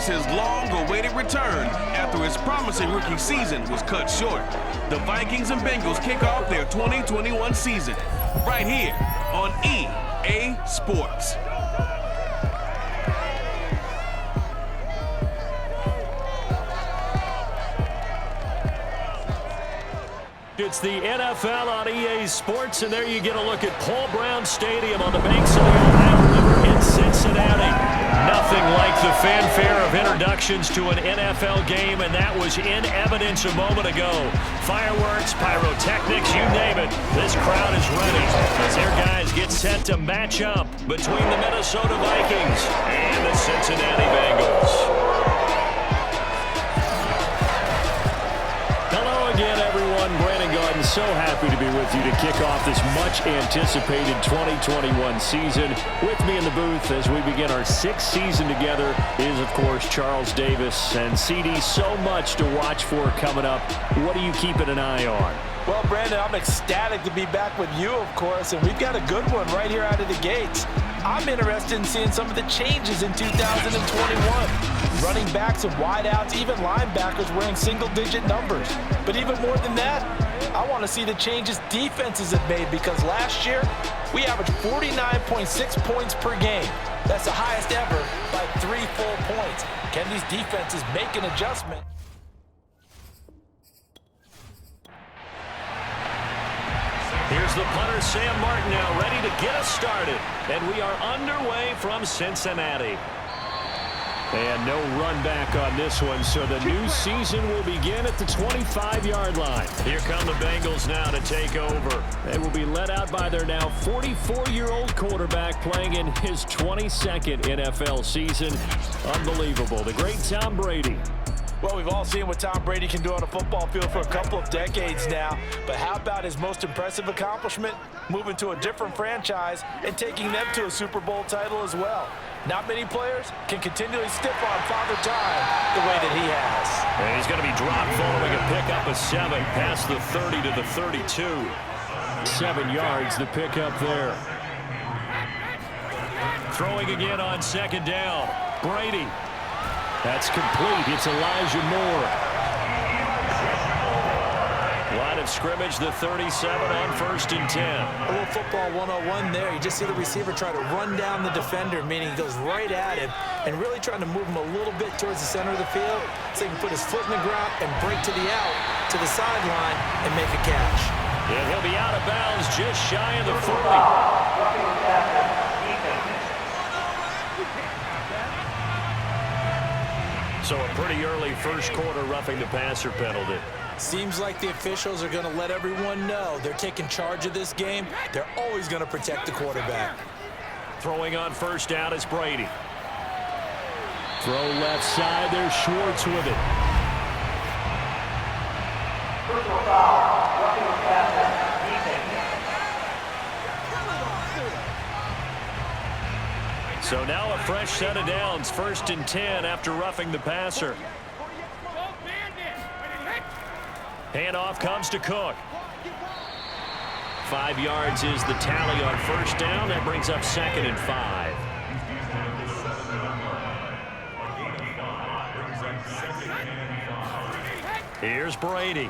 his long-awaited return after his promising rookie season was cut short. The Vikings and Bengals kick off their 2021 season right here on EA Sports. It's the NFL on EA Sports, and there you get a look at Paul Brown Stadium on the banks of the Ohio River in Cincinnati. Nothing like the fanfare of introductions to an NFL game, and that was in evidence a moment ago. Fireworks, pyrotechnics, you name it. This crowd is ready as their guys get set to match up between the Minnesota Vikings and the Cincinnati Bengals. Again, everyone, Brandon Garden, so happy to be with you to kick off this much-anticipated 2021 season. With me in the booth as we begin our sixth season together is, of course, Charles Davis. And, CD, so much to watch for coming up. What are you keeping an eye on? Well, Brandon, I'm ecstatic to be back with you, of course, and we've got a good one right here out of the gates. I'm interested in seeing some of the changes in 2021. Running backs and wideouts, even linebackers wearing single-digit numbers. But even more than that, I want to see the changes defenses have made, because last year we averaged 49.6 points per game. That's the highest ever by 3 full points. Can these defenses make an adjustment? Here's the punter, Sam Martin, now ready to get us started. And we are underway from Cincinnati. And no run back on this one, so the new season will begin at the 25-yard line. Here come the Bengals now to take over. They will be led out by their now 44-year-old quarterback playing in his 22nd NFL season. Unbelievable. The great Tom Brady. Well, we've all seen what Tom Brady can do on a football field for a couple of decades now. But how about his most impressive accomplishment? Moving to a different franchise and taking them to a Super Bowl title as well. Not many players can continually stiff on Father Time the way that he has. And he's going to be dropped following a pickup of 7 past the 30 to the 32. 7 yards, the pickup there. Throwing again on second down. Brady. That's complete. It's Elijah Moore. Line of scrimmage, the 37 on 1st and 10. A little football 101 there. You just see the receiver try to run down the defender, meaning he goes right at him and really trying to move him a little bit towards the center of the field so he can put his foot in the ground and break to the out, to the sideline, and make a catch. And he'll be out of bounds just shy of the 40. So a pretty early first quarter roughing the passer penalty. Seems like the officials are going to let everyone know they're taking charge of this game. They're always going to protect the quarterback. Throwing on first down is Brady. Throw left side. There's Schwartz with it. Personal foul. Roughing the passer. So now a fresh set of downs, 1st and 10 after roughing the passer. Handoff comes to Cook. 5 yards is the tally on first down. That brings up 2nd and 5. Here's Brady.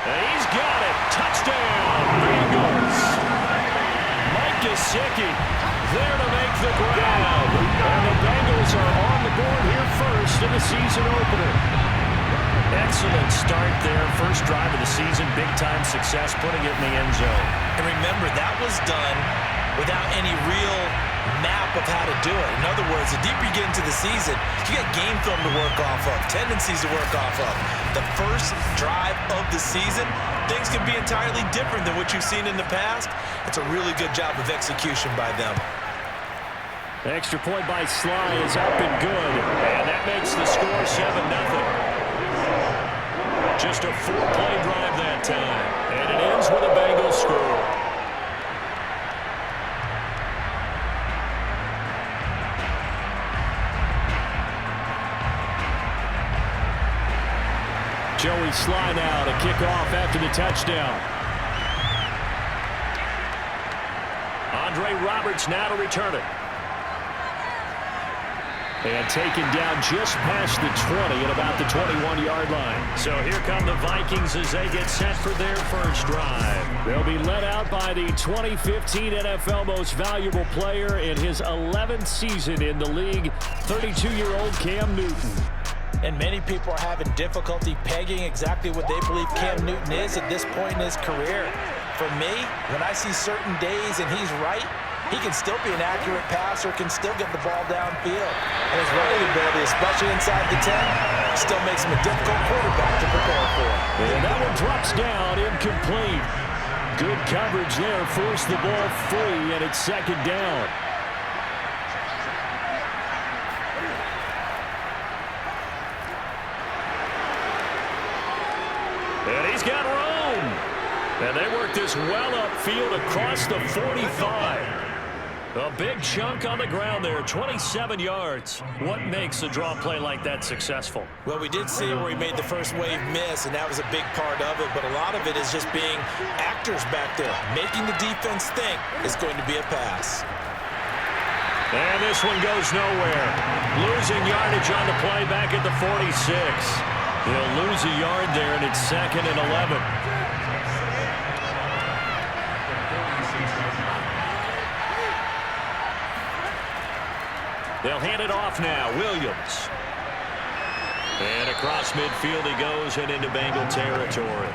And he's got it. Touchdown, Bengals. Mike Gesicki there to make the grab. And the Bengals are on the board here first in the season opener. Excellent start there. First drive of the season. Big-time success putting it in the end zone. And remember, that was done without any real map of how to do it. In other words, the deeper you get into the season, you got game film to work off of, tendencies to work off of. The first drive of the season, things can be entirely different than what you've seen in the past. It's a really good job of execution by them. Extra point by Sly is up and good. And that makes the score 7-0. Just a 4-play drive that time. And it ends with a Bengals score. Joey Sly now to kick off after the touchdown. Andre Roberts now to return it. And taken down just past the 20 at about the 21-yard line. So here come the Vikings as they get set for their first drive. They'll be led out by the 2015 NFL Most Valuable Player in his 11th season in the league, 32-year-old Cam Newton. And many people are having difficulty pegging exactly what they believe Cam Newton is at this point in his career. For me, when I see certain days and he's right, he can still be an accurate passer, can still get the ball downfield. And his running ability, especially inside the 10, still makes him a difficult quarterback to prepare for. And that one drops down, incomplete. Good coverage there, forced the ball free, and it's second down. And he's got room. And they work this well upfield across the 45. A big chunk on the ground there, 27 yards. What makes a draw play like that successful? Well, we did see where he made the first wave miss, and that was a big part of it. But a lot of it is just being actors back there. Making the defense think it's going to be a pass. And this one goes nowhere. Losing yardage on the play back at the 46. He'll lose a yard there, and it's 2nd and 11. They'll hand it off now. Williams. And across midfield he goes and into Bengal territory.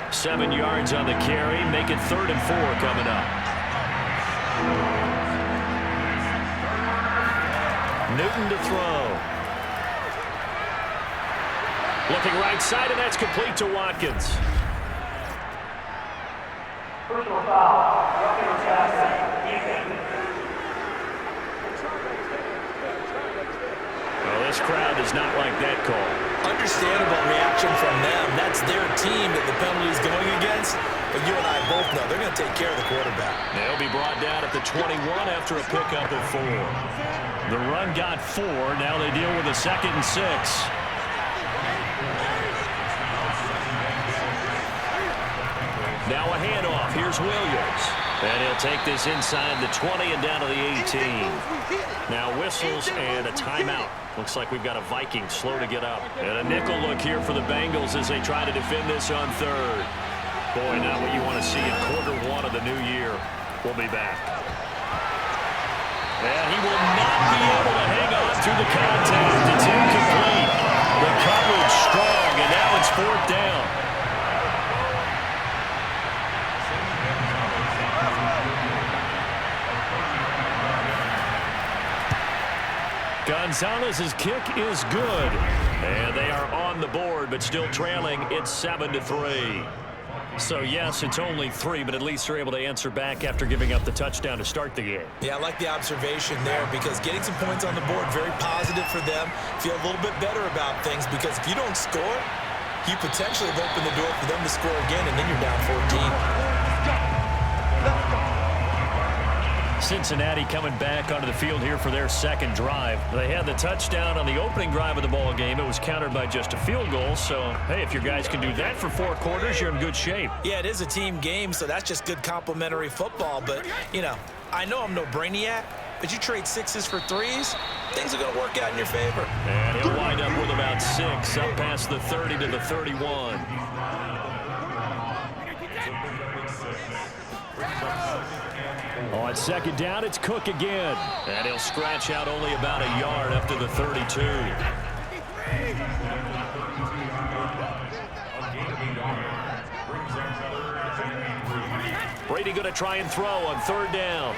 7 yards on the carry. Make it 3rd and 4 coming up. Newton to throw. Looking right side, and that's complete to Watkins. Personal foul. This crowd does not like that call. Understandable reaction from them. That's their team that the penalty is going against. But you and I both know they're going to take care of the quarterback. They'll be brought down at the 21 after a pickup of 4. The run got 4. Now they deal with a 2nd and 6. Now a handoff. Here's Williams. And he'll take this inside the 20 and down to the 18. Now whistles and a timeout. Looks like we've got a Viking slow to get up. And a nickel look here for the Bengals as they try to defend this on 3rd. Boy, not what you want to see in quarter 1 of the new year. We'll be back. And he will not be able to hang on to the contact. It's incomplete. The coverage strong, and now it's 4th down. Gonzalez's kick is good. And they are on the board, but still trailing. It's 7-3. So, yes, it's only 3, but at least they're able to answer back after giving up the touchdown to start the game. Yeah, I like the observation there because getting some points on the board, very positive for them. Feel a little bit better about things because if you don't score, you potentially have opened the door for them to score again, and then you're down 14. Cincinnati coming back onto the field here for their 2nd drive. They had the touchdown on the opening drive of the ball game. It was countered by just a field goal. So, hey, if your guys can do that for 4 quarters, you're in good shape. Yeah, it is a team game, so that's just good complimentary football. But, you know, I know I'm no brainiac, but you trade 6s for 3s, things are going to work out in your favor. And he'll wind up with about 6 up past the 30 to the 31. On 2nd down, it's Cook again. And he'll scratch out only about a yard up to the 32. Brady going to try and throw on 3rd down.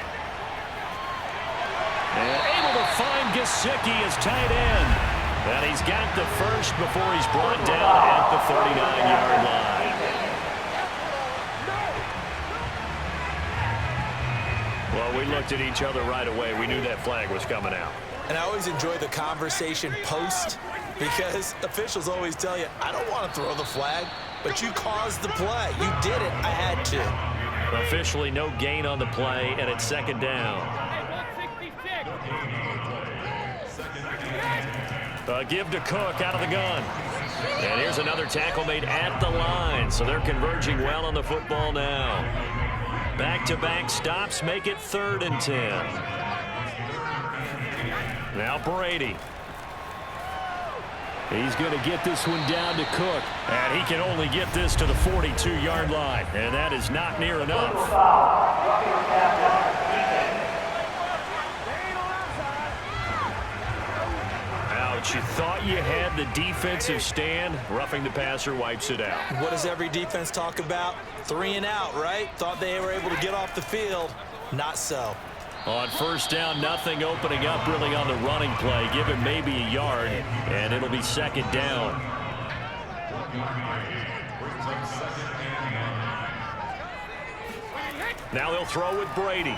And able to find Gesicki as tight end. And he's got the first before he's brought down at the 39-yard line. Well, we looked at each other right away. We knew that flag was coming out. And I always enjoy the conversation post because officials always tell you, I don't want to throw the flag, but you caused the play. You did it. I had to. Officially no gain on the play, and it's 2nd down. Give to Cook out of the gun. And here's another tackle made at the line, so they're converging well on the football now. Back-to-back stops make it 3rd and 10. Now Brady. He's going to get this one down to Cook. And he can only get this to the 42-yard line. And that is not near enough. Ouch, you thought you had the defensive stand. Roughing the passer wipes it out. What does every defense talk about? 3 and out, right? Thought they were able to get off the field. Not so. On first down, nothing opening up really on the running play. Give him maybe a yard, and it'll be second down. Now they'll throw with Brady.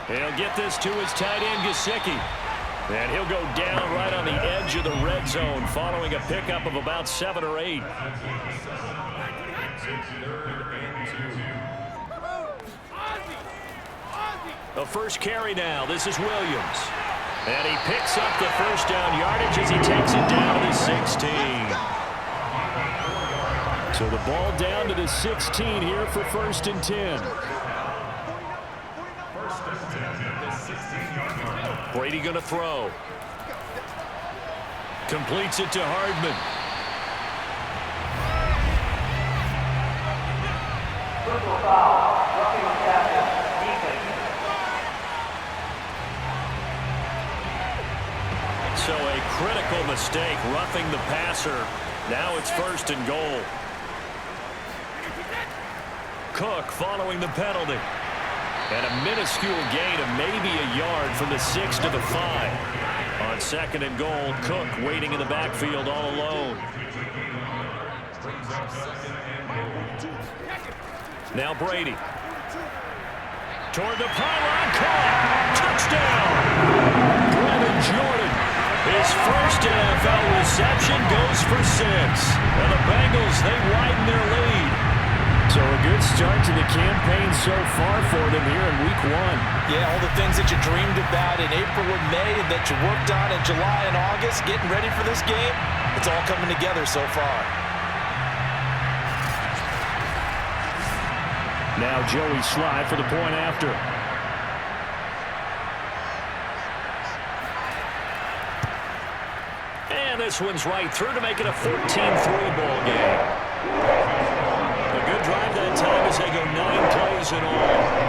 He'll get this to his tight end, Gesicki. And he'll go down right on the edge of the red zone following a pickup of about 7 or 8. The first carry now. This is Williams. And he picks up the first down yardage as he takes it down to the 16. So the ball down to the 16 here for 1st and 10. Brady going to throw. Completes it to Hardman. Personal foul, roughing the passer, So a critical mistake, roughing the passer. Now it's 1st and goal. Cook following the penalty. And a minuscule gain of maybe a yard from the 6 to the 5. On 2nd and goal, Cook waiting in the backfield all alone. Now Brady. Toward the pylon, caught. Touchdown. Brevin Jordan. His first NFL reception goes for 6. And the Bengals, they widen their lead. So a good start to the campaign so far for them here in Week 1. Yeah, all the things that you dreamed about in April and May and that you worked on in July and August, getting ready for this game, it's all coming together so far. Now Joey Slye for the point after. And this one's right through to make it a 14-3 ball game. A good drive that time as they go 9 plays in all.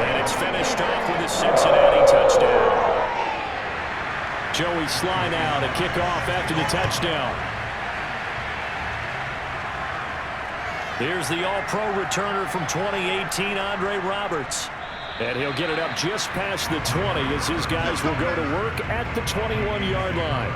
And it's finished off with a Cincinnati touchdown. Joey Slye now to kick off after the touchdown. Here's the All-Pro returner from 2018, Andre Roberts. And he'll get it up just past the 20 as his guys will go to work at the 21-yard line.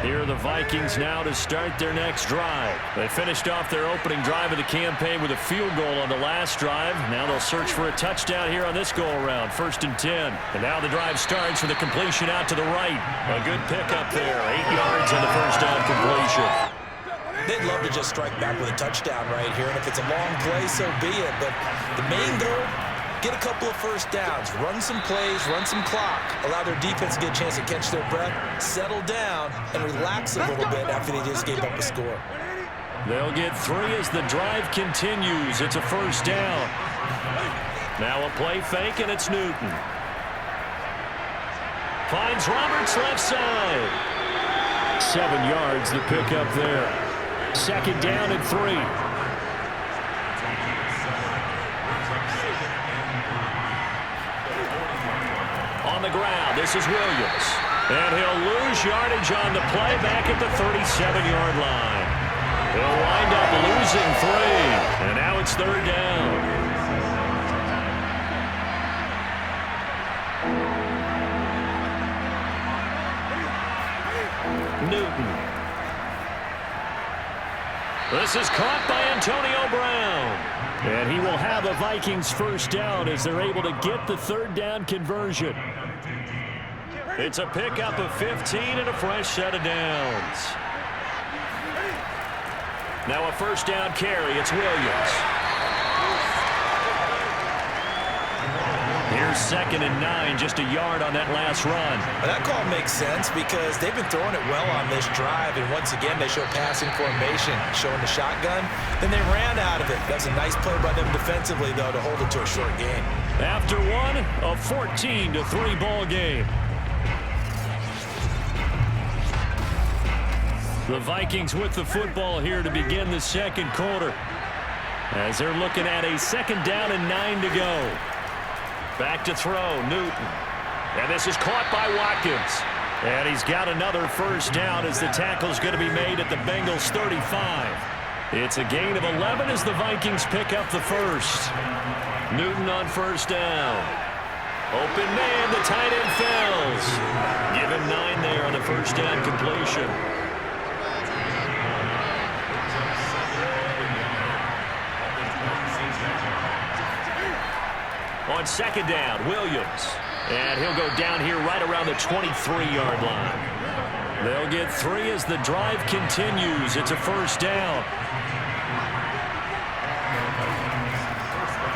Here are the Vikings now to start their next drive. They finished off their opening drive of the campaign with a field goal on the last drive. Now they'll search for a touchdown here on this go-around, 1st and 10. And now the drive starts with a completion out to the right. A good pickup there, 8 yards on the first down completion. They'd love to just strike back with a touchdown right here, and if it's a long play, so be it. But the main goal, get a couple of first downs, run some plays, run some clock, allow their defense to get a chance to catch their breath, settle down, and relax a little bit after they just gave up a score. They'll get 3 as the drive continues. It's a first down. Now a play fake, and it's Newton. Finds Roberts left side. 7 yards to pick up there. 2nd down and 3. On the ground, this is Williams. And he'll lose yardage on the play back at the 37-yard line. He'll wind up losing 3. And now it's 3rd down. Newton. This is caught by Antonio Brown. And he will have a Vikings first down as they're able to get the 3rd down conversion. It's a pickup of 15 and a fresh set of downs. Now a first down carry. It's Williams. Here's 2nd and 9, just a yard on that last run. Well, that call makes sense because they've been throwing it well on this drive, and once again they show passing formation, showing the shotgun. Then they ran out of it. That's a nice play by them defensively, though, to hold it to a short gain. After one, a 14-3 ball game. The Vikings with the football here to begin the second quarter, as they're looking at a 2nd down and 9 to go. Back to throw, Newton. And this is caught by Watkins. And he's got another 1st down as the tackle's going to be made at the Bengals 35. It's a gain of 11 as the Vikings pick up the 1st. Newton on 1st down. Open man, the tight end fells. Give him 9 there on the 1st down completion. On 2nd down, Williams. And he'll go down here right around the 23-yard line. They'll get 3 as the drive continues. It's a 1st down.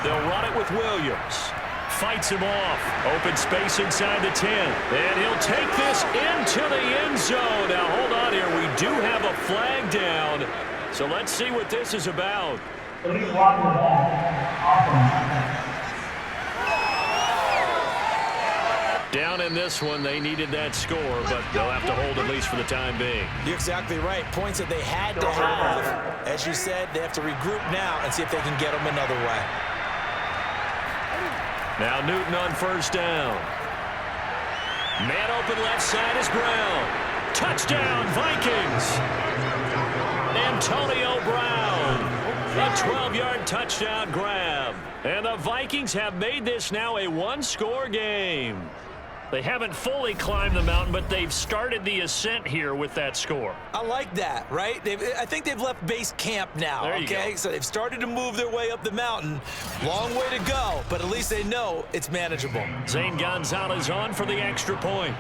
They'll run it with Williams. Fights him off. Open space inside the 10. And he'll take this into the end zone. Now, hold on here. We do have a flag down. So let's see what this is about. Please walk the ball. Offense. Down in this one, they needed that score, but they'll have to hold at least for the time being. You're exactly right. Points that they had to have. As you said, they have to regroup now and see if they can get them another way. Now Newton on 1st down. Man open left side is Brown. Touchdown, Vikings. Antonio Brown. A 12-yard touchdown grab. And the Vikings have made this now a 1-score game. They haven't fully climbed the mountain, but they've started the ascent here with that score. I like that, right? I think they've left base camp now, okay? So they've started to move their way up the mountain. Long way to go, but at least they know it's manageable. Zane Gonzalez on for the extra point.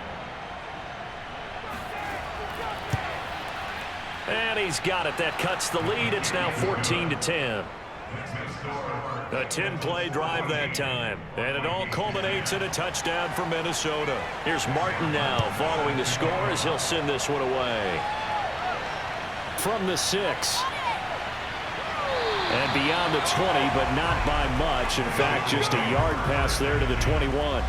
And he's got it. That cuts the lead. It's now 14-10. A 10-play drive that time. And it all culminates in a touchdown for Minnesota. Here's Martin now following the score as he'll send this one away. From the 6. And beyond the 20, but not by much. In fact, just a yard pass there to the 21.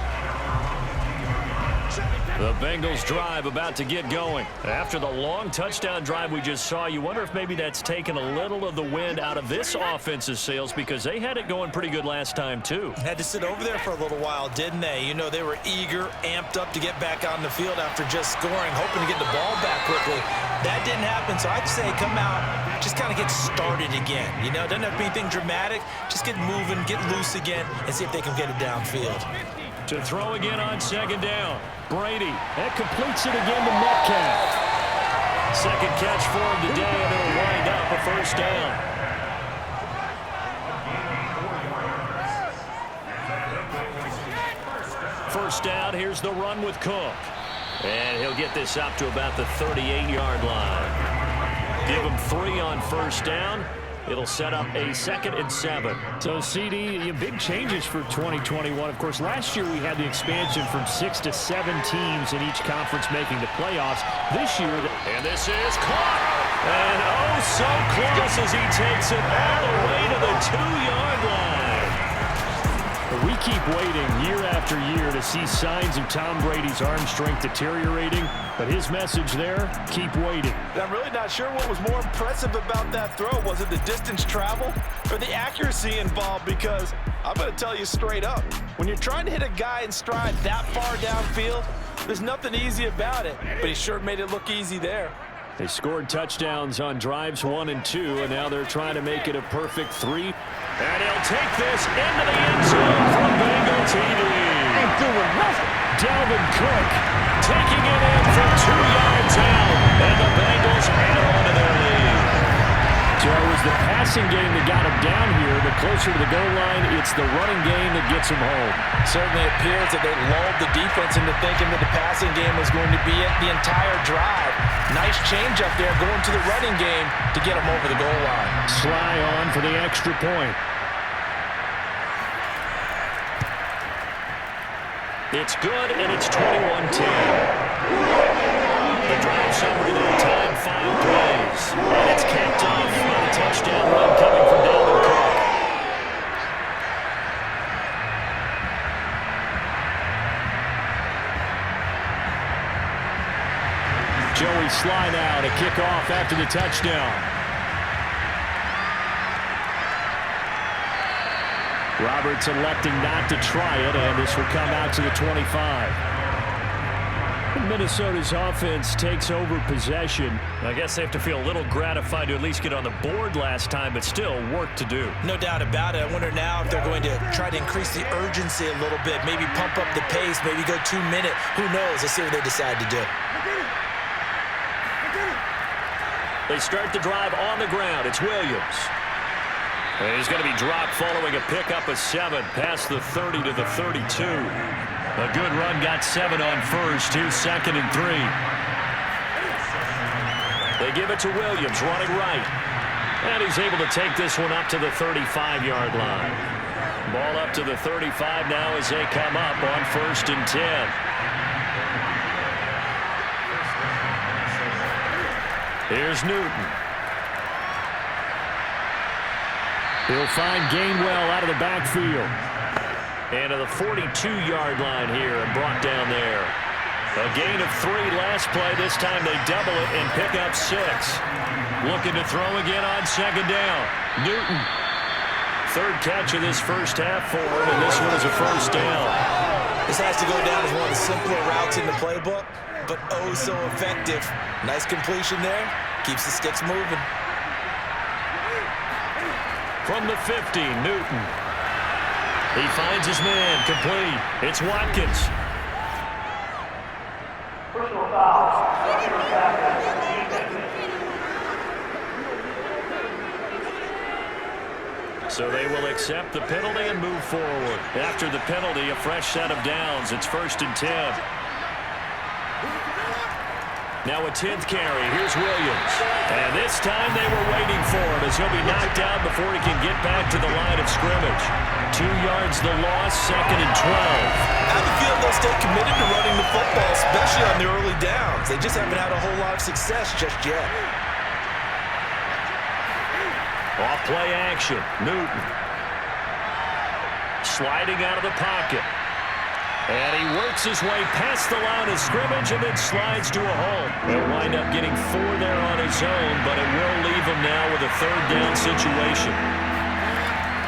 The Bengals drive about to get going. After the long touchdown drive we just saw, you wonder if maybe that's taken a little of the wind out of this offense's sails because they had it going pretty good last time too. Had to sit over there for a little while, didn't they? You know, they were eager, amped up to get back on the field after just scoring, hoping to get the ball back quickly. That didn't happen, so I'd say come out, just kind of get started again. You know, doesn't have to be anything dramatic. Just get moving, get loose again, and see if they can get it downfield. To throw again on 2nd down. Brady. That completes it again to Metcalf. 2nd catch for him today, and it'll wind up a 1st down. First down, here's the run with Cook. And he'll get this up to about the 38-yard line. Give him 3 on 1st down. It'll set up a 2nd and 7. So, CD, big changes for 2021. Of course, last year we had the expansion from 6 to 7 teams in each conference making the playoffs. This year... And this is caught! And oh, so close as he takes it all the way to the 2-yard line. We keep waiting year after year to see signs of Tom Brady's arm strength deteriorating, but his message there, keep waiting. I'm really not sure what was more impressive about that throw. Was it the distance traveled or the accuracy involved? Because I'm going to tell you straight up, when you're trying to hit a guy in stride that far downfield, there's nothing easy about it, but he sure made it look easy there. They scored touchdowns on drives 1 and 2, and now they're trying to make it a perfect 3. And he'll take this into the end zone from Bengal TV. Ain't doing nothing. Dalvin Cook taking it in from 2 yards out. And the Bengals add on to their lead. So it was the passing game that got him down here, but closer to the goal line, it's the running game that gets him home. Certainly appears that they lulled the defense into thinking that the passing game was going to be it the entire drive. Nice change up there going to the running game to get him over the goal line. Sly on for the extra point. It's good, and it's 21-10. The drive summary that time 5 plays. And it's capped off by a touchdown run coming from Dalvin Cook. sideline now to kick off after the touchdown. Roberts electing not to try it, and this will come out to the 25. Minnesota's offense takes over possession. I guess they have to feel a little gratified to at least get on the board last time, but still work to do. No doubt about it. I wonder now if they're going to try to increase the urgency a little bit, maybe pump up the pace, maybe go 2 minute. Who knows? Let's see what they decide to do. They start the drive on the ground. It's Williams. And he's going to be dropped following a pickup of 7 past the 30 to the 32. A good run got 7 on first. Here's 2nd and 3. They give it to Williams running right. And he's able to take this one up to the 35-yard line. Ball up to the 35 now as they come up on 1st and 10. Here's Newton. He'll find Gainwell out of the backfield. And to the 42-yard line here and brought down there. A gain of 3 last play. This time they double it and pick up 6. Looking to throw again on 2nd down. Newton. 3rd catch of this first half for him, and this one is a 1st down. This has to go down as one of the simpler routes in the playbook, but oh so effective. Nice completion there. Keeps the sticks moving. From the 50, Newton. He finds his man, complete. It's Watkins. Personal foul. So they will accept the penalty and move forward. After the penalty, a fresh set of downs. It's 1st and 10. Now a 10th carry. Here's Williams. And this time they were waiting for him as he'll be knocked out before he can get back to the line of scrimmage. 2 yards the loss, 2nd and 12. I have a feeling they'll stay committed to running the football, especially on the early downs. They just haven't had a whole lot of success just yet. Off play action. Newton. Sliding out of the pocket. And he works his way past the line of scrimmage and then slides to a hole. He'll wind up getting 4 there on his own, but it will leave him now with a 3rd down situation.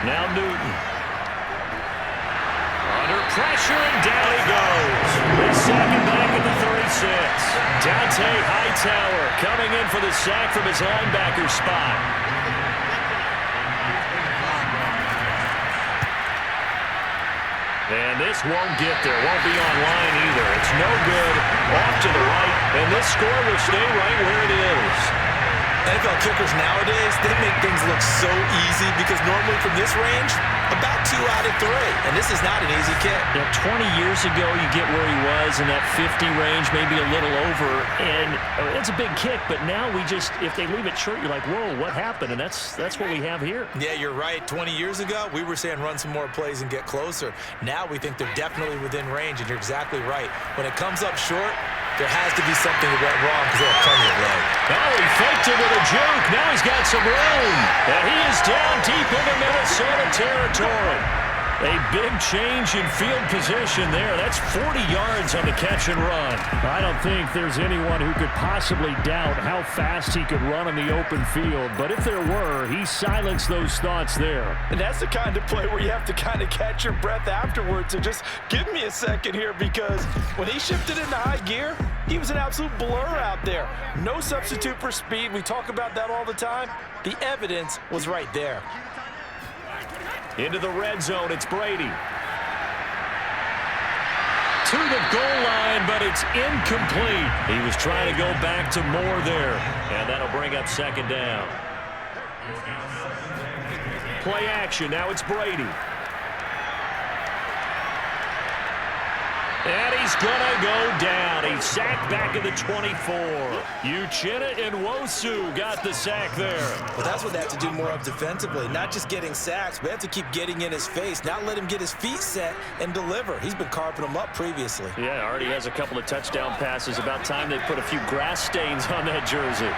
Now Newton. Under pressure, and down he goes. They sack him back at the 36. Dante Hightower coming in for the sack from his linebacker spot. And this won't get there. Won't be online either. It's no good. Off to the right. And this score will stay right where it is. NFL kickers nowadays, they make things look so easy because normally from this range, about 2 out of 3. And this is not an easy kick. Yeah, 20 years ago, you get where he was in that 50 range, maybe a little over. And it's a big kick, but now we just, if they leave it short, you're like, whoa, what happened? And that's what we have here. Yeah, you're right. 20 years ago, we were saying run some more plays and get closer. Now we think they're definitely within range, and you're exactly right. When it comes up short, there has to be something that went wrong because they have plenty of leg. Oh, he faked it with a juke. Now he's got some room. And he is down deep into Minnesota territory. A big change in field position there. That's 40 yards on the catch and run. I don't think there's anyone who could possibly doubt how fast he could run in the open field. But if there were, he silenced those thoughts there. And that's the kind of play where you have to kind of catch your breath afterwards. So just give me a second here, because when he shifted into high gear, he was an absolute blur out there. No substitute for speed. We talk about that all the time. The evidence was right there. Into the red zone, it's Brady. To the goal line, but it's incomplete. He was trying to go back to Moore there. And that'll bring up 2nd down. Play action, now it's Brady. And he's going to go down. He's sacked back at the 24. Uchenna and Nwosu got the sack there. Well, that's what they have to do more of defensively. Not just getting sacks, but they have to keep getting in his face. Not let him get his feet set and deliver. He's been carving them up previously. Yeah, already has a couple of touchdown passes. About time they put a few grass stains on that jersey.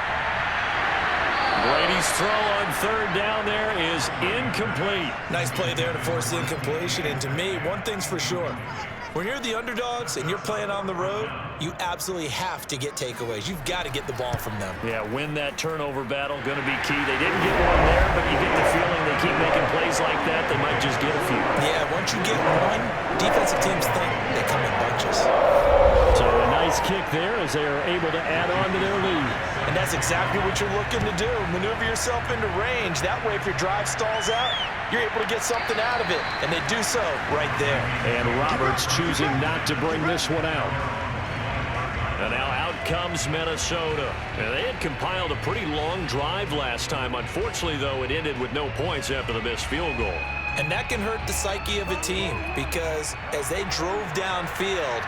Brady's throw on 3rd down there is incomplete. Nice play there to force the incompletion. And to me, one thing's for sure. When you're the underdogs and you're playing on the road, you absolutely have to get takeaways. You've got to get the ball from them. Yeah, win that turnover battle, going to be key. They didn't get one there, but you get the feeling they keep making plays like that, they might just get a few. Yeah, once you get one, defensive teams think they come in bunches. So a nice kick there as they are able to add on to their lead. And that's exactly what you're looking to do. Maneuver yourself into range. That way, if your drive stalls out, you're able to get something out of it. And they do so right there. And Roberts choosing not to bring this one out. And now out comes Minnesota. And they had compiled a pretty long drive last time. Unfortunately, though, it ended with no points after the missed field goal. And that can hurt the psyche of a team because as they drove downfield,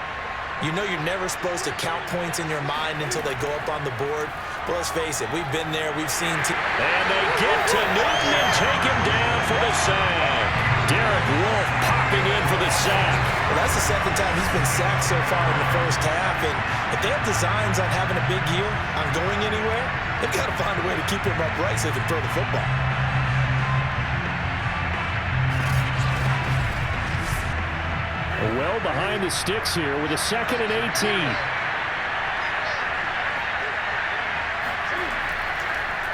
you know you're never supposed to count points in your mind until they go up on the board. But let's face it, we've been there, we've seen... And they get to Newton and take him down for the sack. Derek Wolfe popping in for the sack. Well, that's the second time he's been sacked so far in the first half. And if they have designs on having a big year, on going anywhere, they've got to find a way to keep him upright so they can throw the football. Well behind the sticks here with a 2nd and 18.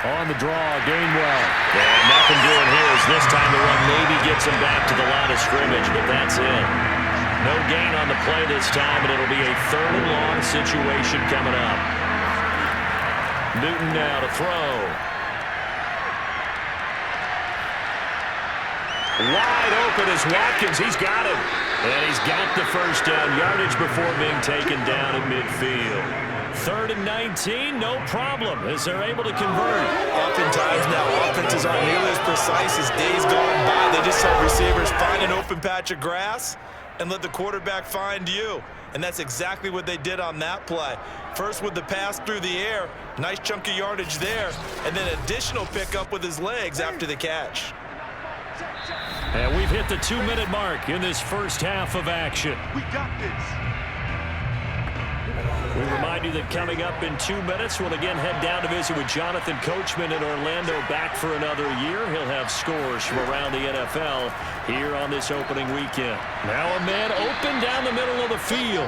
On the draw, Gainwell. And nothing doing here as this time the run maybe gets him back to the line of scrimmage, but that's it. No gain on the play this time, and it'll be a 3rd and long situation coming up. Newton now to throw. Wide open is Watkins. He's got him. And he's got the first down yardage before being taken down at midfield. 3rd and 19, no problem, as they're able to convert. Oftentimes now, offenses aren't nearly as precise as days gone by. They just have receivers find an open patch of grass and let the quarterback find you. And that's exactly what they did on that play. First with the pass through the air, nice chunk of yardage there, and then additional pickup with his legs after the catch. And we've hit the 2-minute mark in this first half of action. We got this. We remind you that coming up in 2 minutes, we'll again head down to visit with Jonathan Coachman in Orlando, back for another year. He'll have scores from around the NFL here on this opening weekend. Now a man open down the middle of the field.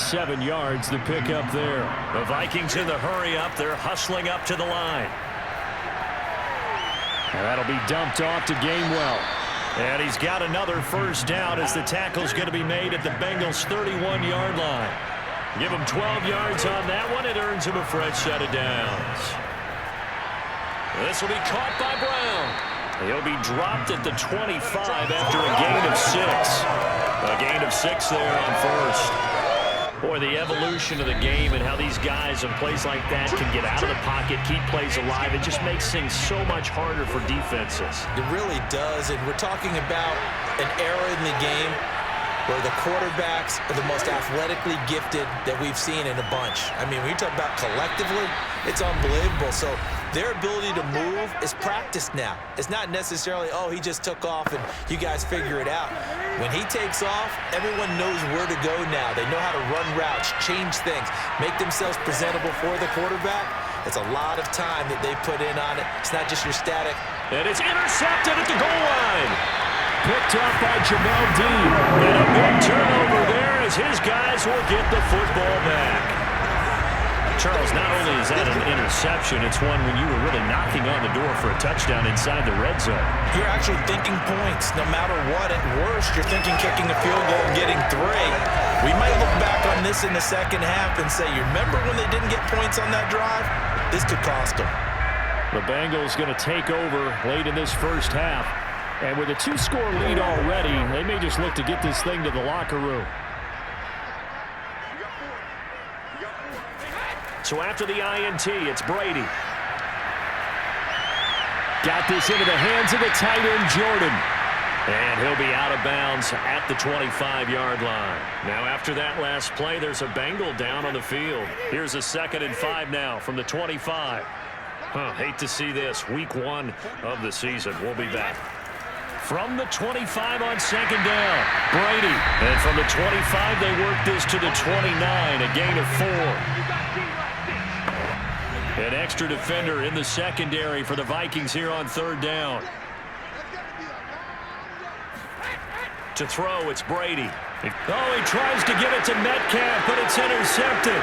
7 yards, the pick up there. The Vikings in the hurry up. They're hustling up to the line. And that'll be dumped off to Gainwell. And he's got another first down as the tackle's going to be made at the Bengals' 31-yard line. Give him 12 yards on that one. It earns him a fresh set of downs. This will be caught by Brown. He'll be dropped at the 25 after a gain of 6. A gain of 6 there on first. Boy, the evolution of the game and how these guys in plays like that can get out of the pocket, keep plays alive, it just makes things so much harder for defenses. It really does, and we're talking about an era in the game where the quarterbacks are the most athletically gifted that we've seen in a bunch. I mean, when you talk about collectively, it's unbelievable. So their ability to move is practiced now. It's not necessarily, oh, he just took off and you guys figure it out. When he takes off, everyone knows where to go now. They know how to run routes, change things, make themselves presentable for the quarterback. It's a lot of time that they put in on it. It's not just your static. And it's intercepted at the goal line. Picked up by Jamel Dean. And a big turnover there as his guys will get the football back. Charles, not only is that an interception, it's one when you were really knocking on the door for a touchdown inside the red zone. You're actually thinking points. No matter what, at worst, you're thinking kicking a field goal and getting 3. We might look back on this in the second half and say, you remember when they didn't get points on that drive? This could cost them. The Bengals going to take over late in this first half. And with a 2-score lead already, they may just look to get this thing to the locker room. So after the INT, it's Brady. Got this into the hands of the tight end, Jordan. And he'll be out of bounds at the 25-yard line. Now after that last play, there's a Bengal down on the field. Here's a 2nd and 5 now from the 25. Hate to see this. Week 1 of the season. We'll be back. From the 25 on 2nd down, Brady. And from the 25, they work this to the 29, a gain of 4. An extra defender in the secondary for the Vikings here on 3rd down. To throw, it's Brady. Oh, he tries to give it to Metcalf, but it's intercepted.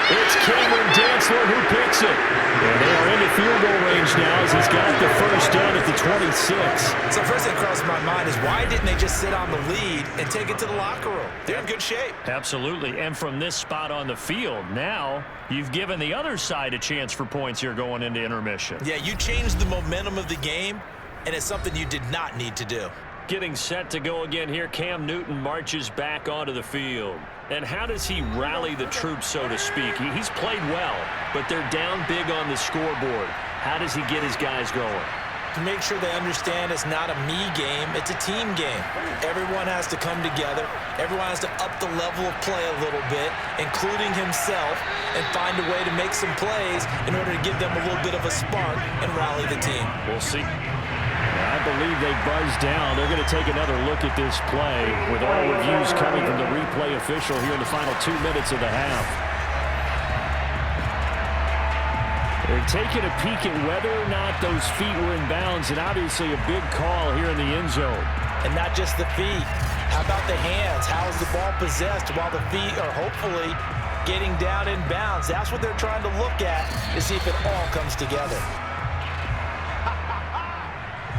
It's Cameron Dantzler who picks it. And they are in the field goal range now as he's got the first down at the 26. So first thing crossed my mind is why didn't they just sit on the lead and take it to the locker room? They're in good shape. Absolutely. And from this spot on the field, now you've given the other side a chance for points here going into intermission. Yeah, you changed the momentum of the game, and it's something you did not need to do. Getting set to go again here, Cam Newton marches back onto the field. And how does he rally the troops, so to speak? He's played well, but they're down big on the scoreboard. How does he get his guys going? To make sure they understand it's not a me game, it's a team game. Everyone has to come together. Everyone has to up the level of play a little bit, including himself, and find a way to make some plays in order to give them a little bit of a spark and rally the team. We'll see. I believe they buzzed down. They're going to take another look at this play with all reviews coming from the replay official here in the final 2 minutes of the half. They're taking a peek at whether or not those feet were in bounds, and obviously a big call here in the end zone. And not just the feet. How about the hands? How is the ball possessed while the feet are hopefully getting down in bounds? That's what they're trying to look at to see if it all comes together.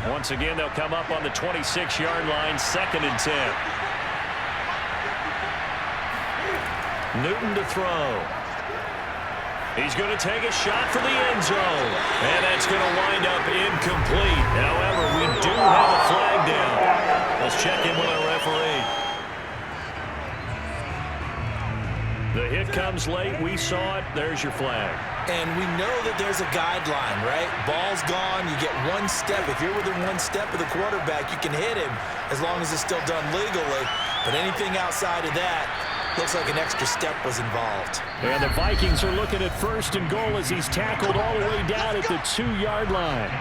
Once again, they'll come up on the 26-yard line, 2nd and 10. Newton to throw. He's going to take a shot for the end zone. And that's going to wind up incomplete. However, we do have a flag down. Let's check in with our referee. The hit comes late. We saw it. There's your flag. And we know that there's a guideline, right? Ball's gone. You get 1 step. If you're within 1 step of the quarterback, you can hit him as long as it's still done legally. But anything outside of that, looks like an extra step was involved. And the Vikings are looking at 1st and goal as he's tackled all the way down at the 2-yard line.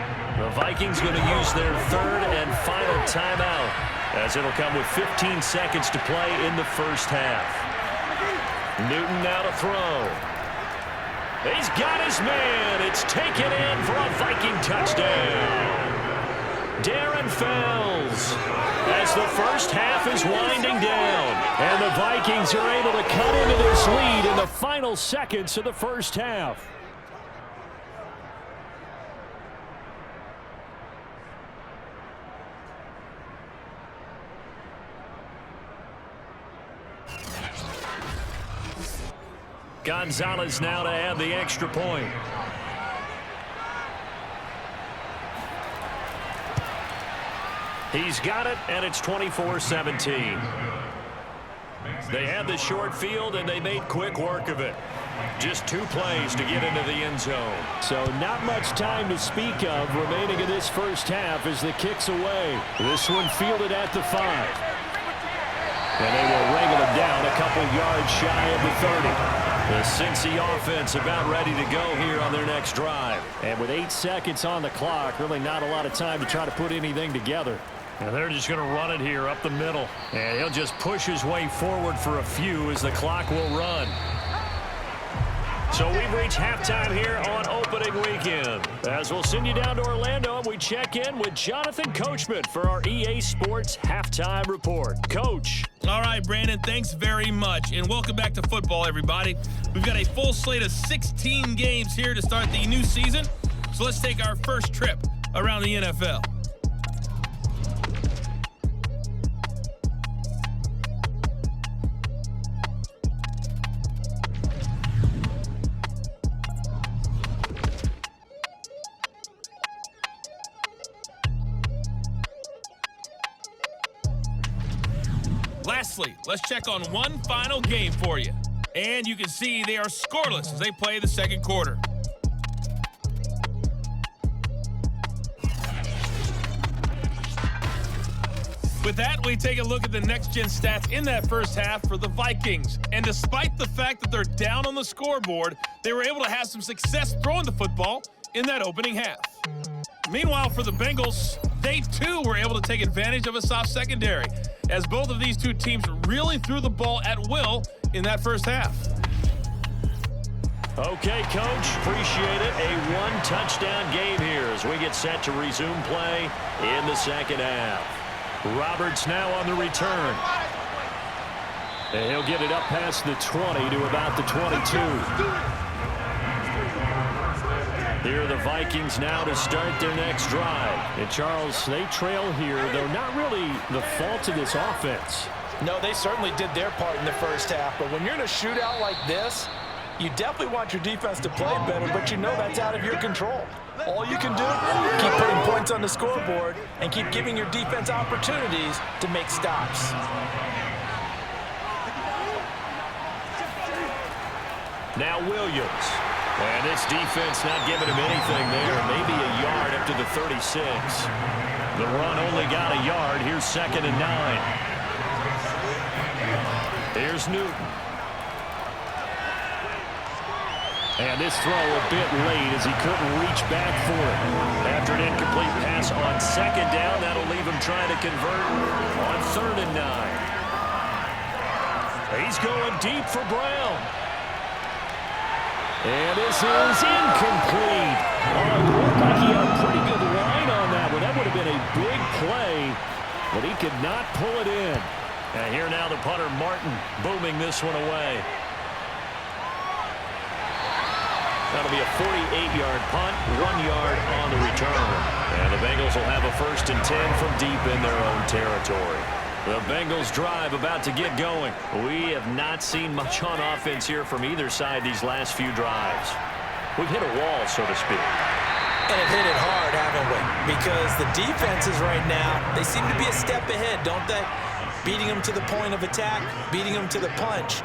The Vikings going to use their 3rd and final timeout as it'll come with 15 seconds to play in the first half. Newton now to throw. He's got his man. It's taken in for a Viking touchdown. Darren Fells as the first half is winding down. And the Vikings are able to cut into this lead in the final seconds of the first half. Gonzalez now to add the extra point. He's got it, and it's 24-17. They had the short field, and they made quick work of it. Just 2 plays to get into the end zone. So not much time to speak of remaining in this first half as the kick's away. This one fielded at the 5. And they will wrangle him down a couple yards shy of the 30. The Cincy offense about ready to go here on their next drive. And with 8 seconds on the clock, really not a lot of time to try to put anything together. And they're just going to run it here up the middle. And he'll just push his way forward for a few as the clock will run. So we've reached halftime here on opening weekend. As we'll send you down to Orlando, and we check in with Jonathan Coachman for our EA Sports Halftime Report. Coach. All right, Brandon, thanks very much. And welcome back to football, everybody. We've got a full slate of 16 games here to start the new season. So let's take our first trip around the NFL. Lastly, let's check on one final game for you. And you can see they are scoreless as they play the second quarter. With that, we take a look at the next-gen stats in that first half for the Vikings. And despite the fact that they're down on the scoreboard, they were able to have some success throwing the football in that opening half. Meanwhile, for the Bengals, they too were able to take advantage of a soft secondary, as both of these two teams really threw the ball at will in that first half. Okay, Coach, appreciate it. A one-touchdown game here as we get set to resume play in the second half. Roberts now on the return. And he'll get it up past the 20 to about the 22. Here are the Vikings now to start their next drive. And Charles, they trail here, though not really the fault of this offense. No, they certainly did their part in the first half, but when you're in a shootout like this, you definitely want your defense to play better, but you know that's out of your control. All you can do, keep putting points on the scoreboard and keep giving your defense opportunities to make stops. Now Williams. And this defense not giving him anything there. Maybe a yard up to the 36. The run only got a yard. Here's 2nd and 9. Here's Newton. And this throw a bit late as he couldn't reach back for it. After an incomplete pass on 2nd down, that'll leave him trying to convert on 3rd and 9. He's going deep for Brown. And this is incomplete. Oh, it looked like he had a pretty good line on that one. That would have been a big play, but he could not pull it in. And here now the punter, Martin, booming this one away. That'll be a 48-yard punt, 1 yard on the return. And the Bengals will have a 1st and 10 from deep in their own territory. The Bengals drive about to get going. We have not seen much on offense here from either side these last few drives. We've hit a wall, so to speak. And have hit it hard, haven't we? Because the defenses right now, they seem to be a step ahead, don't they? Beating them to the point of attack, beating them to the punch.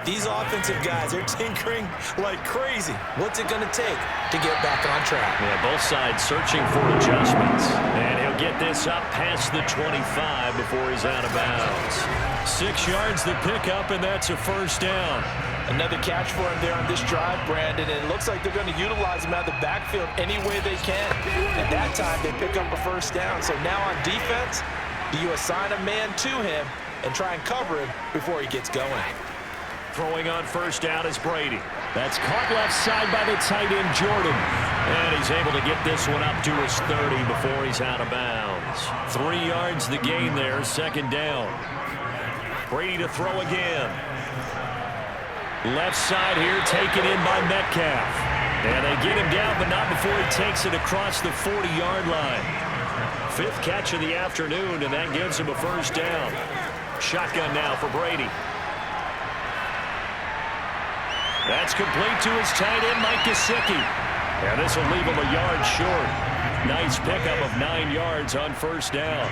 These offensive guys, they're tinkering like crazy. What's it going to take to get back on track? Yeah, both sides searching for adjustments. And he'll get this up past the 25 before he's out of bounds. 6 yards the pickup, and that's a 1st down. Another catch for him there on this drive, Brandon, and it looks like they're going to utilize him out of the backfield any way they can. At that time, they pick up a 1st down. So now on defense, do you assign a man to him and try and cover him before he gets going? Throwing on 1st down is Brady. That's caught left side by the tight end, Jordan. And he's able to get this one up to his 30 before he's out of bounds. 3 yards the gain there, 2nd down. Brady to throw again. Left side here taken in by Metcalf. And they get him down, but not before he takes it across the 40-yard line. 5th catch of the afternoon, and that gives him a 1st down. Shotgun now for Brady. That's complete to his tight end, Mike Gesicki. And this will leave him a yard short. Nice pickup of 9 yards on 1st down.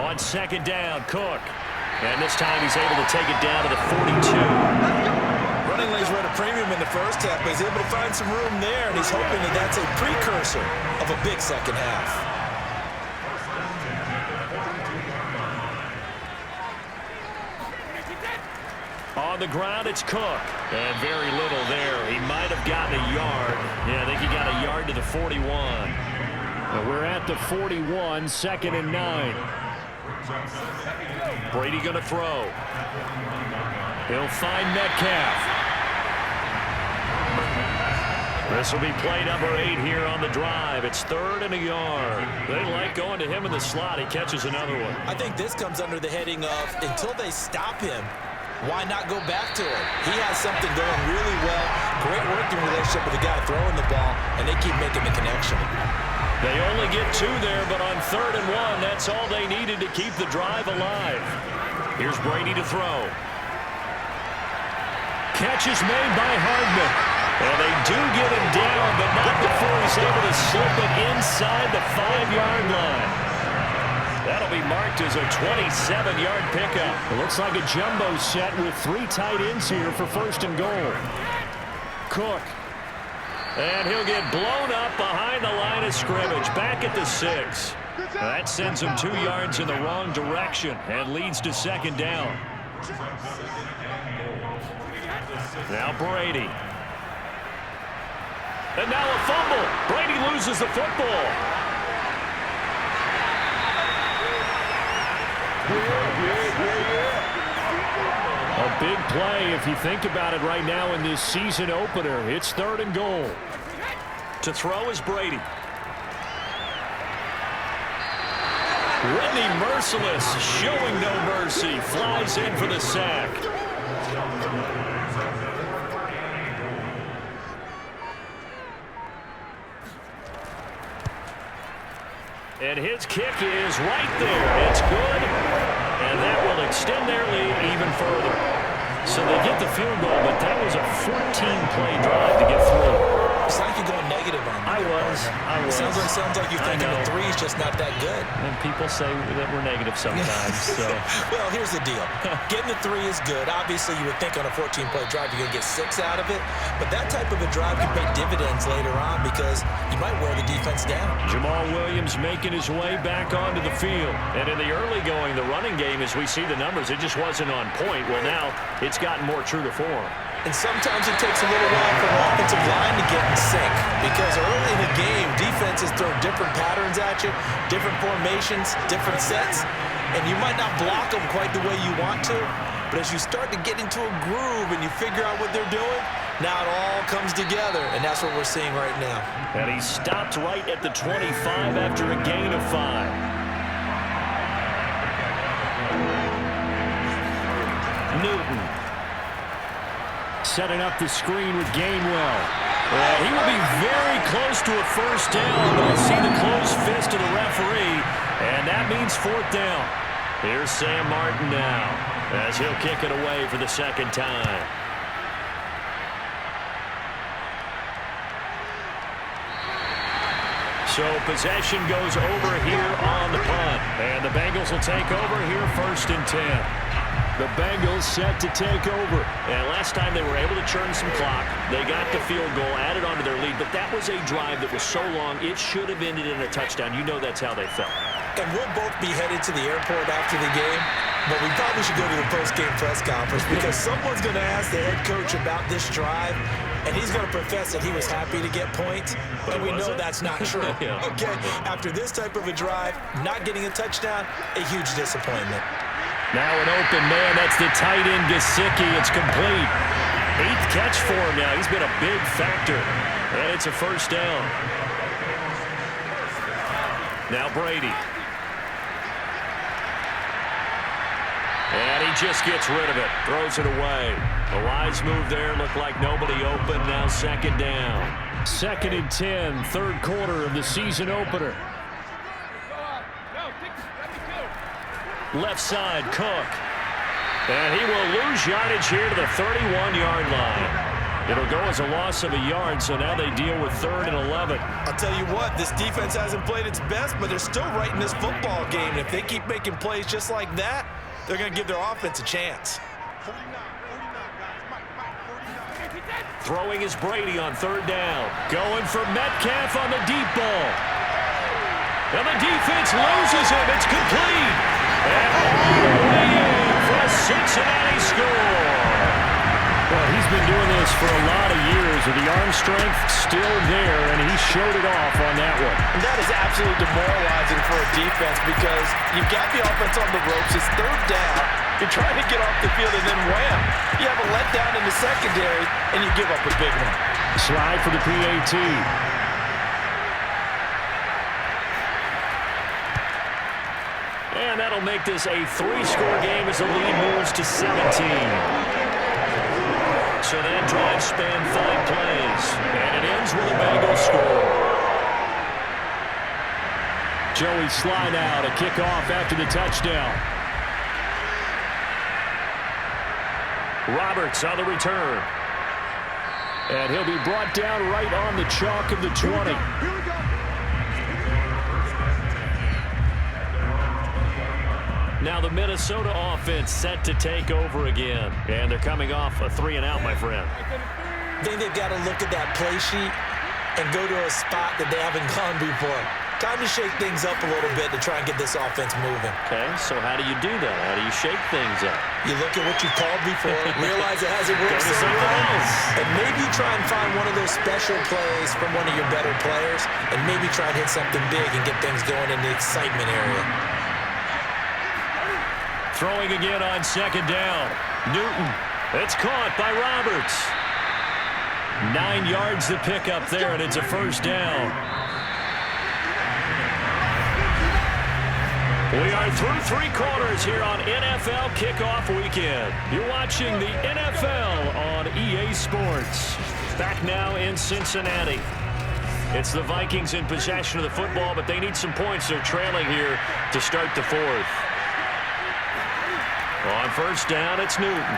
On 2nd down, Cook. And this time he's able to take it down to the 42. Running lanes were at a premium in the first half, but he's able to find some room there, and he's hoping that that's a precursor of a big second half. On the ground, it's Cook. And very little there. He might have gotten a yard. Yeah, I think he got a yard to the 41. And we're at the 41, 2nd and 9. Brady going to throw. He'll find Metcalf. This will be play number 8 here on the drive. It's 3rd and a yard. They like going to him in the slot. He catches another one. I think this comes under the heading of until they stop him, why not go back to it? He has something going really well. Great working relationship with the guy throwing the ball, and they keep making the connection. They only get 2 there, but on 3rd and 1, that's all they needed to keep the drive alive. Here's Brady to throw. Catch is made by Hardman. And they do get him down, but not before he's able to slip it inside the 5-yard line. That'll be marked as a 27-yard pickup. It looks like a jumbo set with 3 tight ends here for 1st and goal. Cook. And he'll get blown up behind the line of scrimmage, back at the 6. That sends him 2 yards in the wrong direction and leads to 2nd down. Now Brady. And now a fumble. Brady loses the football. A big play if you think about it right now in this season opener. It's 3rd and goal. To throw is Brady. Whitney Merciless, showing no mercy, flies in for the sack. And his kick is right there. It's good, and that will extend their lead even further. So they get the field goal, but that was a 14-play drive to get through. It's like you're going negative on me. I was. Sounds like you're thinking the three is just not that good. And people say that we're negative sometimes. So. Well, here's the deal. Getting the three is good. Obviously, you would think on a 14-play drive you're going to get 6 out of it. But that type of a drive can pay dividends later on because you might wear the defense down. Jamal Williams making his way back onto the field. And in the early going, the running game, as we see the numbers, it just wasn't on point. Well, now it's gotten more true to form. And sometimes it takes a little while for the offensive line to get in sync because early in the game, defenses throw different patterns at you, different formations, different sets, and you might not block them quite the way you want to, but as you start to get into a groove and you figure out what they're doing, now it all comes together, and that's what we're seeing right now. And he stopped right at the 25 after a gain of 5. Newton. Setting up the screen with Gainwell. He will be very close to a first down, but I see the closed fist of the referee, and that means 4th down. Here's Sam Martin now, as he'll kick it away for the second time. So possession goes over here on the punt, and the Bengals will take over here 1st and 10. The Bengals set to take over. And last time they were able to churn some clock. They got the field goal, added onto their lead. But that was a drive that was so long, it should have ended in a touchdown. You know that's how they felt. And we'll both be headed to the airport after the game. But we probably should go to the post-game press conference because someone's going to ask the head coach about this drive. And he's going to profess that he was happy to get points. And we know that's not true. Yeah. Okay, after this type of a drive, not getting a touchdown, a huge disappointment. Now an open man, that's the tight end, Gesicki. It's complete. 8th catch for him now. He's been a big factor. And it's a first down. Now Brady. And he just gets rid of it. Throws it away. A wise move there. Looked like nobody open. Now 2nd down. 2nd and 10, 3rd quarter of the season opener. Left side, Cook. And he will lose yardage here to the 31-yard line. It'll go as a loss of a yard, so now they deal with 3rd and 11. I'll tell you what, this defense hasn't played its best, but they're still right in this football game. And if they keep making plays just like that, they're going to give their offense a chance. Throwing is Brady on 3rd down. Going for Metcalf on the deep ball. And the defense loses him. It's complete. And all the way in for a Cincinnati score. Well, he's been doing this for a lot of years with the arm strength still there, and he showed it off on that one. And that is absolutely demoralizing for a defense because you've got the offense on the ropes. It's 3rd down. You're trying to get off the field, and then wham, you have a letdown in the secondary, and you give up a big one. Slide for the PAT. And that'll make this a 3-score game as the lead moves to 17. So that drive spanned 5 plays, and it ends with a Bengals score. Joey slide out, a kickoff after the touchdown. Roberts on the return. And he'll be brought down right on the chalk of the 20. Here we go. Now the Minnesota offense set to take over again. And they're coming off a 3-and-out, my friend. I think they've got to look at that play sheet and go to a spot that they haven't gone before. Time to shake things up a little bit to try and get this offense moving. Okay, so how do you do that? How do you shake things up? You look at what you called before, realize it hasn't worked Go to so something well, else. and maybe try and find one of those special plays from one of your better players, and maybe try and hit something big and get things going in the excitement area. Throwing again on 2nd down. Newton. It's caught by Roberts. 9 yards to pick up there, and it's a first down. We are through 3 quarters here on NFL Kickoff Weekend. You're watching the NFL on EA Sports. Back now in Cincinnati. It's the Vikings in possession of the football, but they need some points. They're trailing here to start the 4th. On first down, it's Newton.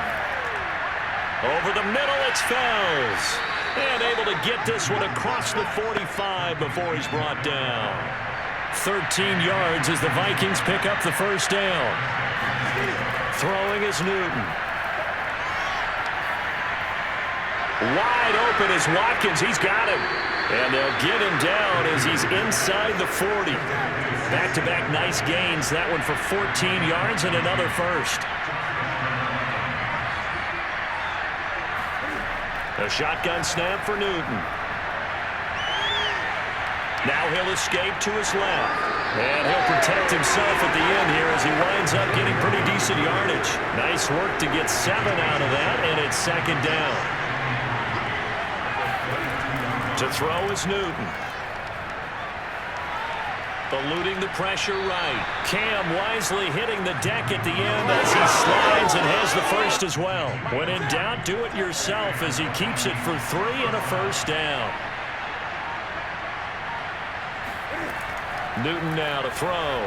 Over the middle, it's Fells. And able to get this one across the 45 before he's brought down. 13 yards as the Vikings pick up the first down. Throwing is Newton. Wide open is Watkins. He's got him. And they'll get him down as he's inside the 40. Back-to-back nice gains. That one for 14 yards and another first. A shotgun snap for Newton. Now he'll escape to his left. And he'll protect himself at the end here as he winds up getting pretty decent yardage. Nice work to get 7 out of that, and it's second down. To throw is Newton. Eluding the pressure right. Cam wisely hitting the deck at the end as he slides and has the first as well. When in doubt, do it yourself as he keeps it for 3 and a first down. Newton now to throw.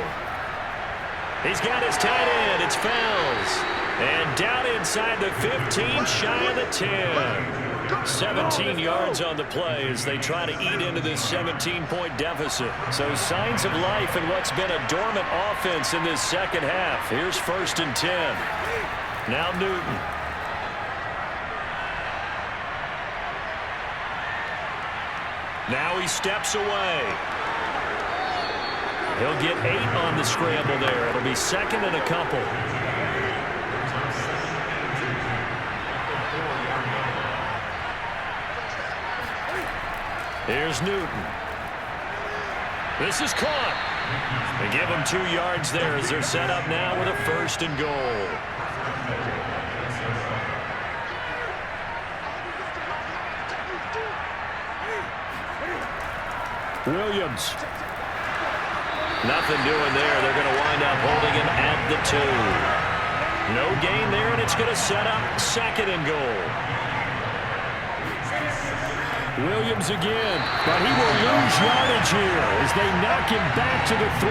He's got his tight end. It's Fells. And down inside the 15, shy of the 10. 17 yards on the play as they try to eat into this 17-point deficit. So signs of life in what's been a dormant offense in this second half. Here's first and 10. Now Newton. Now he steps away. He'll get 8 on the scramble there. It'll be second and a couple. Here's Newton. This is caught. They give him 2 yards there as they're set up now with a first and goal. Williams. Nothing doing there. They're going to wind up holding him at the 2. No gain there, and it's going to set up second and goal. Williams again, but he will lose yardage here as they knock him back to the 3.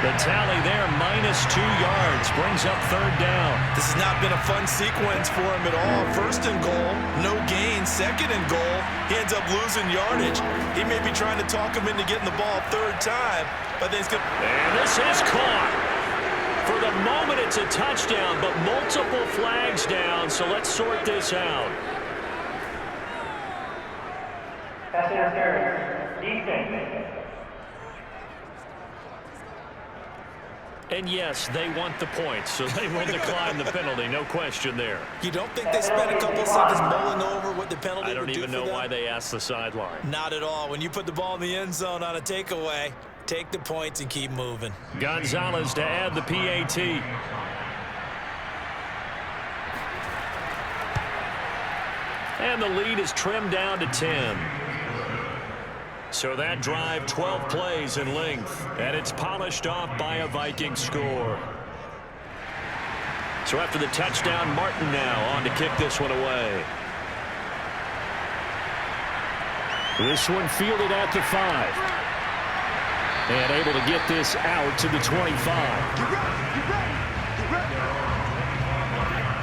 The tally there, -2 yards, brings up third down. This has not been a fun sequence for him at all. First and goal, no gain. Second and goal, he ends up losing yardage. He may be trying to talk him into getting the ball third time, but then he's going to... And this is caught. For the moment, it's a touchdown, but multiple flags down, so let's sort this out. Pass interference. Defense. And yes, they want the points, so they will decline the penalty. No question there. You don't think they spent a couple of seconds mulling over what the penalty I don't would do even for know them? why they asked the sideline. Not at all. When you put the ball in the end zone on a takeaway, take the points and keep moving. Gonzalez to add the PAT. And the lead is trimmed down to 10. So that drive, 12 plays in length, and it's polished off by a Viking score. So after the touchdown, Martin now on to kick this one away. This one fielded at the 5. And able to get this out to the 25.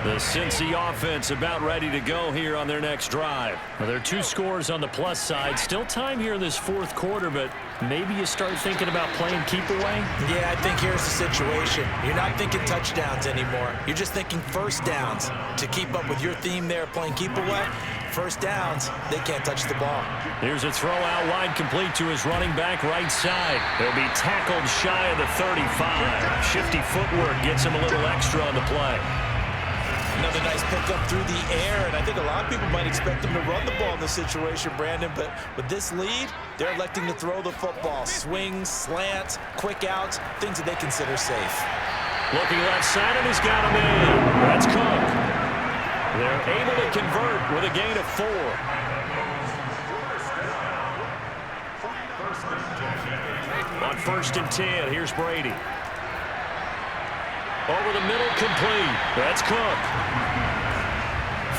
The Cincy offense about ready to go here on their next drive. Well, there are 2 scores on the plus side. Still time here in this 4th quarter, but maybe you start thinking about playing keep away? Yeah, I think here's the situation. You're not thinking touchdowns anymore. You're just thinking first downs. To keep up with your theme there, playing keep away, first downs, they can't touch the ball. Here's a throw out wide, complete to his running back right side. He'll be tackled shy of the 35. Shifty footwork gets him a little extra on the play. Another nice pickup through the air, and I think a lot of people might expect them to run the ball in this situation, Brandon, but with this lead, they're electing to throw the football. Swings, slants, quick outs, things that they consider safe. Looking left side, and he's got him in. That's Cook. They're able to convert with a gain of 4. On first and 10, here's Brady. Over the middle, complete. That's Cook.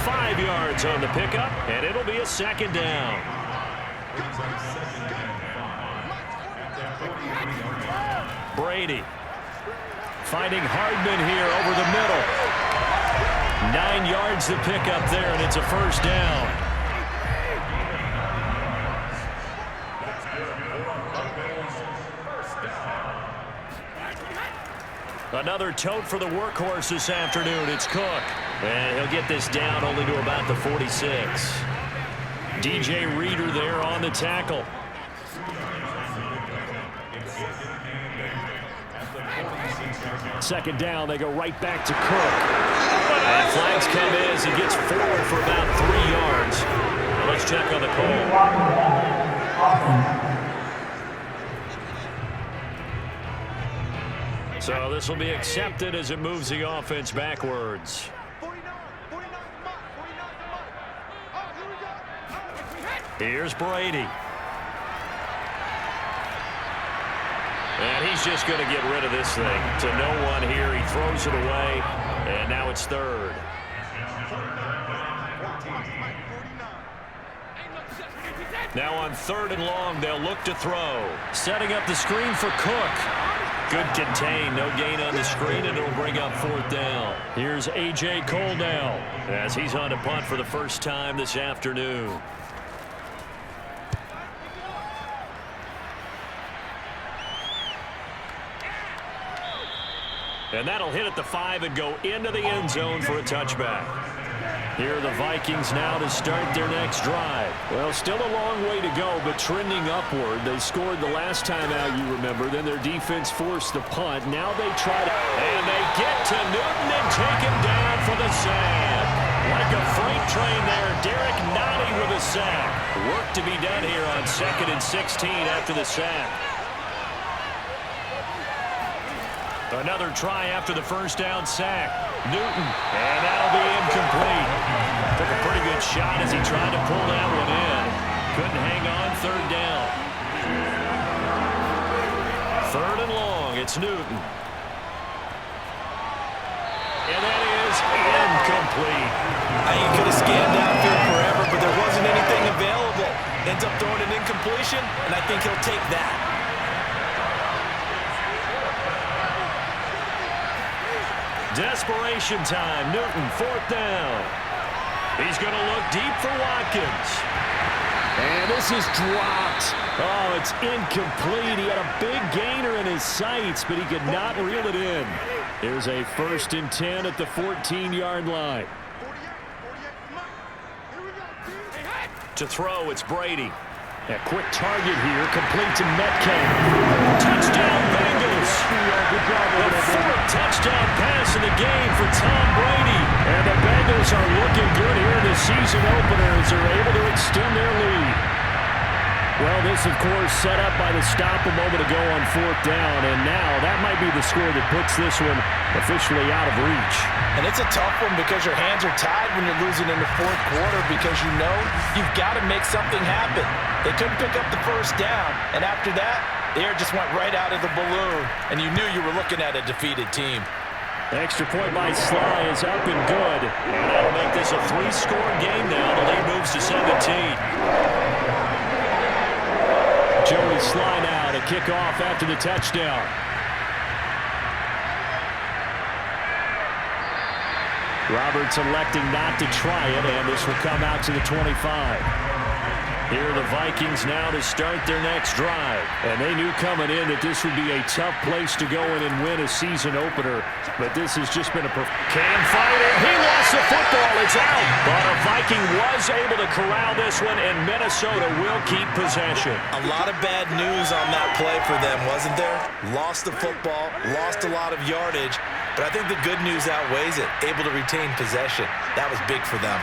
5 yards on the pickup, and it'll be a second down. Brady finding Hardman here over the middle. 9 yards the pickup there, and it's a first down. Another tote for the workhorse this afternoon. It's Cook. And he'll get this down only to about the 46. DJ Reader there on the tackle. Second down, they go right back to Cook. And flags come in as he gets forward for about 3 yards. Now let's check on the call. So this will be accepted as it moves the offense backwards. Here's Brady. And he's just going to get rid of this thing. To no one here. He throws it away. And now it's third. Now on 3rd and long, they'll look to throw. Setting up the screen for Cook. Good contain, no gain on the screen, and it'll bring up 4th down. Here's A.J. Cole now as he's on to punt for the first time this afternoon. And that'll hit at the 5 and go into the end zone for a touchback. Here are the Vikings now to start their next drive. Well, still a long way to go, but trending upward. They scored the last time out, you remember. Then their defense forced the punt. Now they try to... And they get to Newton and take him down for the sack. Like a freight train there, Derek Nottie with a sack. Work to be done here on 2nd and 16 after the sack. Another try after the first down sack. Newton, and that'll be incomplete. Took a pretty good shot as he tried to pull that one in. Couldn't hang on, 3rd down. 3rd and long, it's Newton. And that is incomplete. I think he could have scanned downfield forever, but there wasn't anything available. Ends up throwing an incompletion, and I think he'll take that. Desperation time. Newton, 4th down. He's going to look deep for Watkins. And this is dropped. Oh, it's incomplete. He had a big gainer in his sights, but he could not reel it in. Here's a 1st and 10 at the 14-yard line. To throw, it's Brady. A quick target here, complete to Metcalf. Touchdown, Bengals. The 4th touchdown pass in the game for Tom Brady. And the Bengals are looking good here in the season opener as they're able to extend their lead. Well, this, of course, set up by the stop a moment ago on 4th down. And now that might be the score that puts this one officially out of reach. And it's a tough one because your hands are tied when you're losing in the 4th quarter because you know you've got to make something happen. They couldn't pick up the first down, and after that, the air just went right out of the balloon, and you knew you were looking at a defeated team. Extra point by Sly is up and good, and that'll make this a 3-score game now. The lead moves to 17. Joey Sly now to kick off after the touchdown. Roberts electing not to try it, and this will come out to the 25. Here are the Vikings now to start their next drive. And they knew coming in that this would be a tough place to go in and win a season opener. But this has just been a... Can fight it. He lost the football. It's out. But a Viking was able to corral this one, and Minnesota will keep possession. A lot of bad news on that play for them, wasn't there? Lost the football, lost a lot of yardage. But I think the good news outweighs it. Able to retain possession. That was big for them.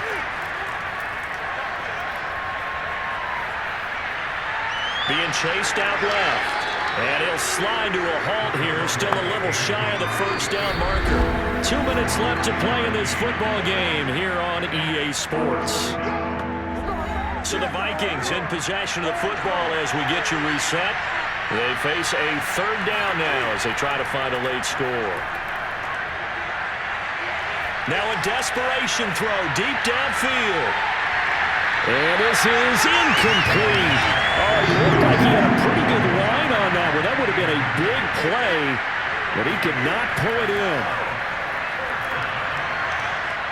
Being chased out left. And he'll slide to a halt here. Still a little shy of the first down marker. 2 minutes left to play in this football game here on EA Sports. So the Vikings in possession of the football as we get you reset. They face a 3rd down now as they try to find a late score. Now a desperation throw deep downfield. And this is incomplete. Oh, it looked like he had a pretty good line on that one. That would have been a big play, but he could not pull it in.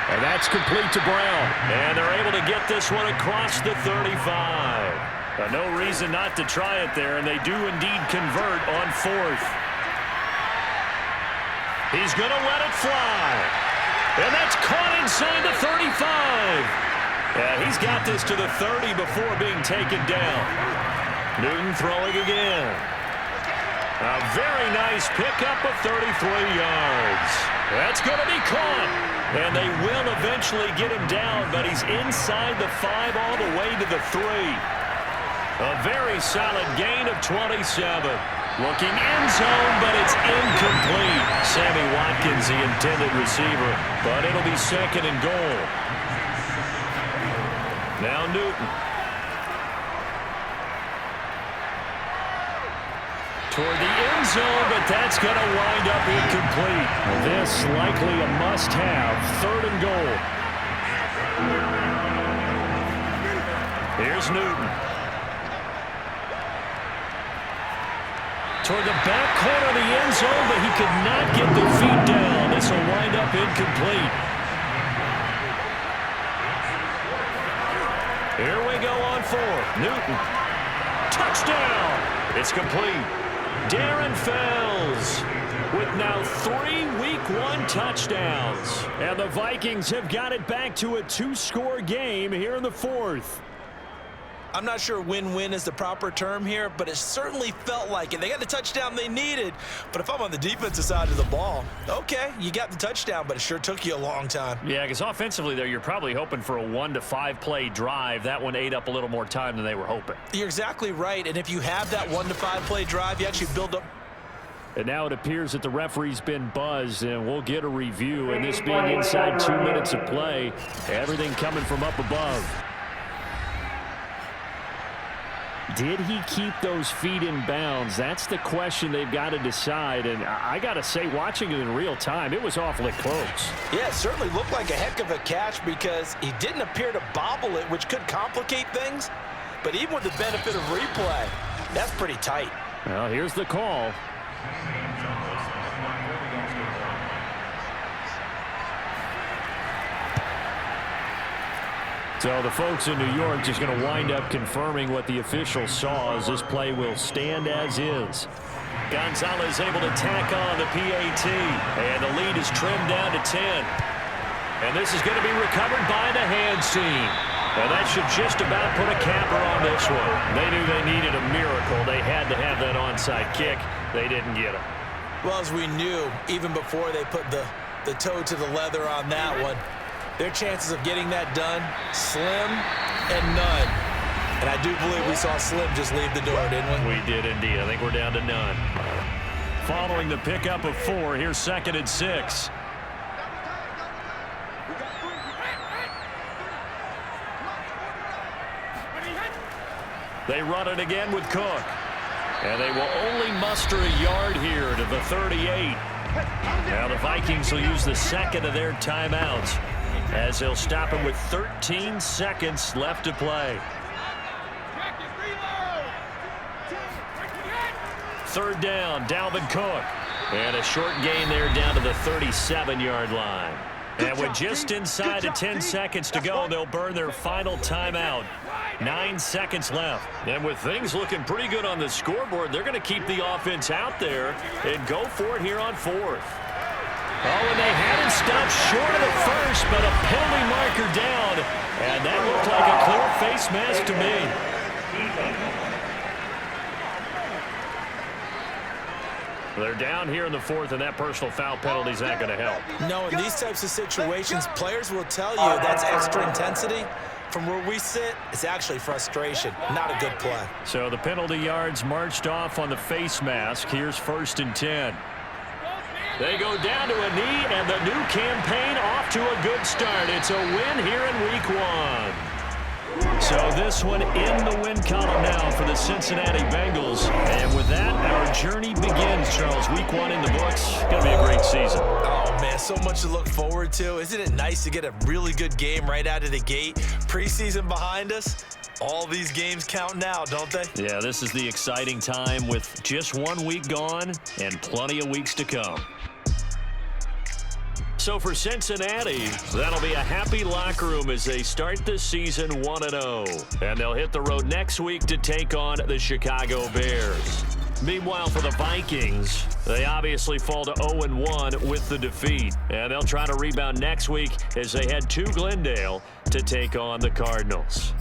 And that's complete to Brown. And they're able to get this one across the 35. No reason not to try it there, and they do indeed convert on 4th. He's going to let it fly. And that's caught inside the 35. Yeah, he's got this to the 30 before being taken down. Newton throwing again. A very nice pickup of 33 yards. That's going to be caught. And they will eventually get him down, but he's inside the 5 all the way to the 3. A very solid gain of 27. Looking end zone, but it's incomplete. Sammy Watkins, the intended receiver, but it'll be 2nd and goal. Now Newton. Toward the end zone, but that's going to wind up incomplete. This likely a must-have. 3rd and goal. Here's Newton. Toward the back corner of the end zone, but he could not get the feet down. This will wind up incomplete. Here we go on 4th. Newton. Touchdown. It's complete. Darren Fells with now 3 Week 1 touchdowns. And the Vikings have got it back to a 2-score game here in the 4th. I'm not sure win-win is the proper term here, but it certainly felt like it. They got the touchdown they needed, but if I'm on the defensive side of the ball, okay, you got the touchdown, but it sure took you a long time. Yeah, because offensively there, you're probably hoping for a 1 to 5 play drive. That one ate up a little more time than they were hoping. You're exactly right, and if you have that 1 to 5 play drive, you actually build up. And now it appears that the referee's been buzzed, and we'll get a review, and this being inside 2 minutes of play, everything coming from up above. Did he keep those feet in bounds? That's the question they've got to decide. And I got to say, watching it in real time, it was awfully close. Yeah, it certainly looked like a heck of a catch because he didn't appear to bobble it, which could complicate things. But even with the benefit of replay, that's pretty tight. Well, here's the call. So the folks in New York just going to wind up confirming what the officials saw as this play will stand as is. Gonzalez able to tack on the PAT, and the lead is trimmed down to 10. And this is going to be recovered by the hands team. And that should just about put a capper on this one. They knew they needed a miracle. They had to have that onside kick. They didn't get it. Well, as we knew, even before they put the toe to the leather on that one, their chances of getting that done, slim and none. And I do believe we saw Slim just leave the door, didn't we? We did indeed. I think we're down to none. Following the pickup of 4, here's 2nd and 6. They run it again with Cook. And they will only muster a yard here to the 38. Now the Vikings will use the 2nd of their timeouts, as they'll stop him with 13 seconds left to play. 3rd down, Dalvin Cook. And a short gain there down to the 37-yard line. And with just inside of 10 seconds to go, they'll burn their final timeout. 9 seconds left. And with things looking pretty good on the scoreboard, they're going to keep the offense out there and go for it here on 4th. Oh, and they had him stopped short of the first, but a penalty marker down. And that looked like a clear face mask to me. They're down here in the 4th, and that personal foul penalty is not going to help. No, in these types of situations, players will tell you that's extra intensity. From where we sit, it's actually frustration, not a good play. So the penalty yards marched off on the face mask. Here's 1st and 10. They go down to a knee, and the new campaign off to a good start. It's a win here in Week 1. So of this one in the win column now for the Cincinnati Bengals. And with that, our journey begins, Charles. Week 1 in the books. Going to be a great season. Oh, man, so much to look forward to. Isn't it nice to get a really good game right out of the gate? Preseason behind us. All these games count now, don't they? Yeah, this is the exciting time with just 1 week gone and plenty of weeks to come. So for Cincinnati, that'll be a happy locker room as they start the season 1-0. And they'll hit the road next week to take on the Chicago Bears. Meanwhile, for the Vikings, they obviously fall to 0-1 with the defeat. And they'll try to rebound next week as they head to Glendale to take on the Cardinals.